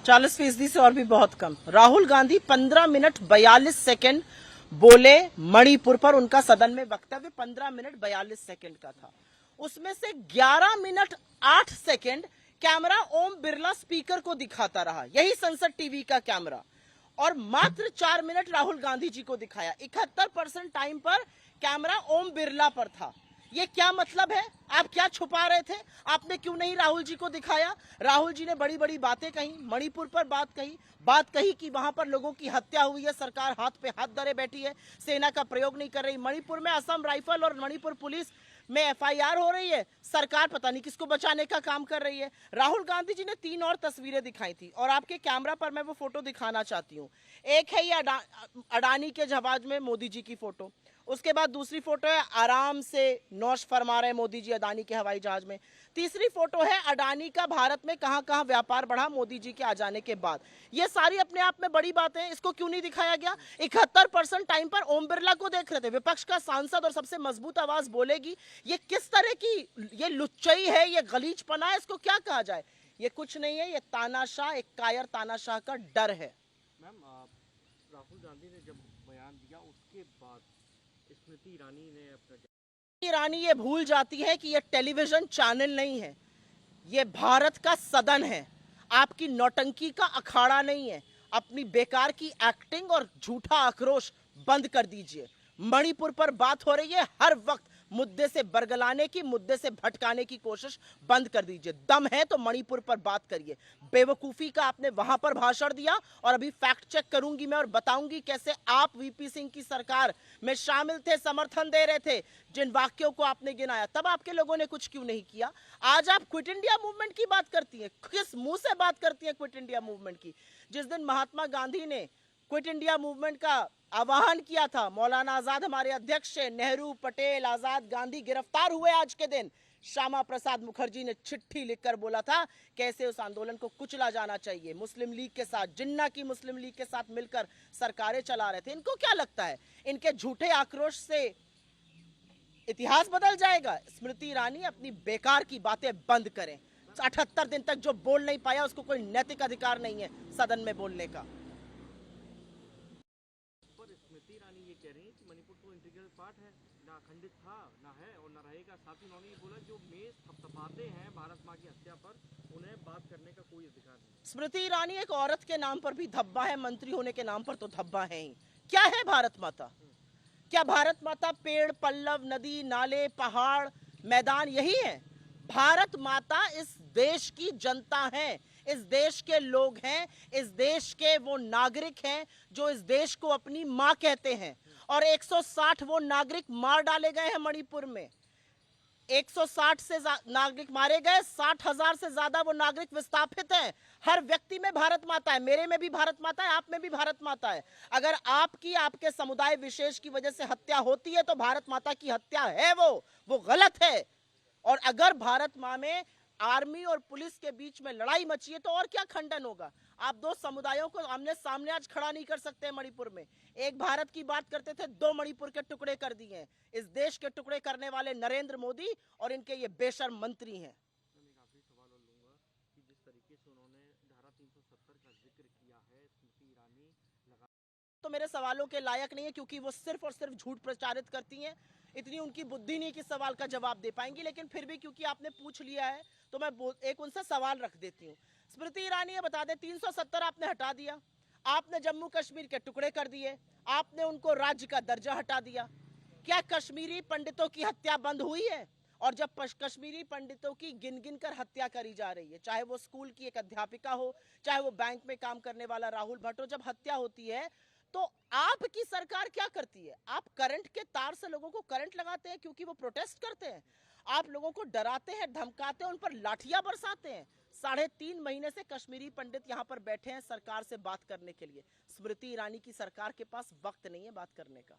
40% से और भी बहुत कम। राहुल गांधी 15 मिनट 42 सेकंड बोले मणिपुर पर। उनका सदन में वक्तव्य 15 मिनट 42 सेकंड का था। उसमें से 11 minute 8 second camera Om Birla speaker को दिखाता रहा, यही संसद टीवी का कैमरा, और मात्र 4 मिनट राहुल गांधी जी को दिखाया। 71% टाइम पर कैमरा ओम बिरला पर था। ये क्या मतलब है? आप क्या छुपा रहे थे? आपने क्यों नहीं राहुल जी को दिखाया? राहुल जी ने बड़ी बड़ी बातें कही, मणिपुर पर बात कही कि वहां पर लोगों की हत्या हुई है, सरकार हाथ पे हाथ धरे बैठी है, सेना का प्रयोग नहीं कर रही। मणिपुर में असम राइफल और मणिपुर पुलिस में एफआईआर हो रही है, सरकार पता नहीं किसको बचाने का काम कर रही है। राहुल गांधी जी ने 3 और तस्वीरें दिखाई थी और आपके कैमरा पर मैं वो फोटो दिखाना चाहती हूँ। एक है ये अडानी के जहाज में मोदी जी की फोटो, उसके बाद दूसरी फोटो है आराम से नौश फरमा रहे मोदी जी अडानी के हवाई जहाज में, तीसरी फोटो है अडानी का भारत में कहां कहां व्यापार बढ़ा मोदी जी के आ जाने के बाद। ये सारी अपने आप में बड़ी बातें हैं, इसको क्यों नहीं दिखाया गया? 71% टाइम पर ओम बिरला को देख रहे थे। विपक्ष का सांसद और सबसे मजबूत आवाज बोलेगी। ये किस तरह की ये लुच्चई है, ये गलीचपना है, इसको क्या कहा जाए? ये कुछ नहीं है, ये तानाशाह, एक कायर तानाशाह का डर है। मैम, राहुल गांधी ने जब बयान दिया उसके बाद स्मृति ईरानी ने अपना ईरानी ये भूल जाती है कि ये टेलीविजन चैनल नहीं है, ये भारत का सदन है। आपकी नौटंकी का अखाड़ा नहीं है। अपनी बेकार की एक्टिंग और झूठा आक्रोश बंद कर दीजिए। मणिपुर पर बात हो रही है, हर वक्त मुद्दे से बरगलाने की, मुद्दे से भटकाने की कोशिश बंद कर दीजिए। दम है तो मणिपुर पर बात करिए। बेवकूफी का आपने वहां पर भाषण दिया और अभी फैक्ट चेक करूंगी मैं और बताऊंगी कैसे आप वीपी सिंह की सरकार में शामिल थे, समर्थन दे रहे थे। जिन वाक्यों को आपने गिनाया तब आपके लोगों ने कुछ क्यों नहीं किया? आज आप क्विट इंडिया मूवमेंट की बात करती हैं, किस मुंह से बात करती हैं क्विट इंडिया मूवमेंट की? जिस दिन महात्मा गांधी ने क्विट इंडिया मूवमेंट का आह्वान किया था, मौलाना आजाद हमारे अध्यक्ष थे, नेहरू, पटेल, आजाद, गांधी गिरफ्तार हुए आज के दिन, श्यामा प्रसाद मुखर्जी ने चिट्ठी लिखकर बोला था कैसे उस आंदोलन को कुचला जाना चाहिए। मुस्लिम लीग के साथ, जिन्ना की मुस्लिम लीग के साथ मिलकर सरकारें चला रहे थे। इनको क्या लगता है इनके झूठे आक्रोश से इतिहास बदल जाएगा? स्मृति ईरानी अपनी बेकार की बातें बंद करें। 78 दिन तक जो बोल नहीं पाया उसको कोई नैतिक अधिकार नहीं है सदन में बोलने का। स्मृति ईरानी ये कह रही है कि मणिपुर तो इंटीग्रल पार्ट है, ना अखंडित था, ना है और ना रहेगा। साथ ही उन्होंने ये बोला जो मेज थपथपाते हैं भारत माँ की हत्या पर, उन्हें बात करने का कोई अधिकार नहीं। स्मृति ईरानी एक औरत के नाम पर भी धब्बा है, मंत्री होने के नाम पर तो धब्बा है ही। क्या है भारत माता? क्या भारत माता पेड़, पल्लव, नदी, नाले, पहाड़, मैदान यही है? भारत माता इस देश की जनता है, इस देश के लोग हैं, इस देश के वो नागरिक हैं जो इस देश को अपनी मां कहते हैं। और 160 वो नागरिक मार डाले गए हैं मणिपुर में। 160 से नागरिक मारे गए, 60,000 से ज्यादा वो नागरिक विस्थापित हैं। हर व्यक्ति में भारत माता है, मेरे में भी भारत माता है, आप में भी भारत माता है। अगर आपकी, आपके समुदाय विशेष की वजह से हत्या होती है तो भारत माता की हत्या है, वो गलत है। और अगर भारत माँ में आर्मी और पुलिस के बीच में लड़ाई मची है तो और क्या खंडन होगा? आप दो समुदायों को आमने सामने आज खड़ा नहीं कर सकते मणिपुर में। एक भारत की बात करते थे, 2 मणिपुर के टुकड़े कर दिए हैं। इस देश के टुकड़े करने वाले नरेंद्र मोदी और इनके ये बेशर्म मंत्री हैं। मैं काफी सवाल और लूंगा कि जिस तरीके से उन्होंने धारा 370 का जिक्र किया है, स्मृति ईरानी तो मेरे सवालों के लायक नहीं है क्योंकि वो सिर्फ और सिर्फ झूठ प्रचारित करती हैं। इतनी उनकी बुद्धि नहीं कि सवाल का जवाब दे पाएंगी, लेकिन फिर भी क्योंकि आपने पूछ लिया है तो मैं एक उनसे सवाल रख देती हूँ। स्मृति ईरानी, ये बता दें, 370 आपने हटा दिया, आपने जम्मू कश्मीर के टुकड़े कर दिए, आपने उनको राज्य का दर्जा हटा दिया। क्या कश्मीरी पंडितों की हत्या बंद हुई है? और जब कश्मीरी पंडितों की गिन गिन कर हत्या करी जा रही है, चाहे वो स्कूल की एक अध्यापिका हो, चाहे वो बैंक में काम करने वाला राहुल भट्ट हो, जब हत्या होती है तो आपकी सरकार क्या करती है? आप करंट के तार से लोगों को करंट लगाते हैं क्योंकि वो प्रोटेस्ट करते हैं। आप लोगों को डराते हैं, धमकाते हैं, उन पर लाठियां बरसाते हैं। 3.5 महीने से कश्मीरी पंडित यहाँ पर बैठे हैं सरकार से बात करने के लिए। स्मृति ईरानी की सरकार के पास वक्त नहीं है बात करने का।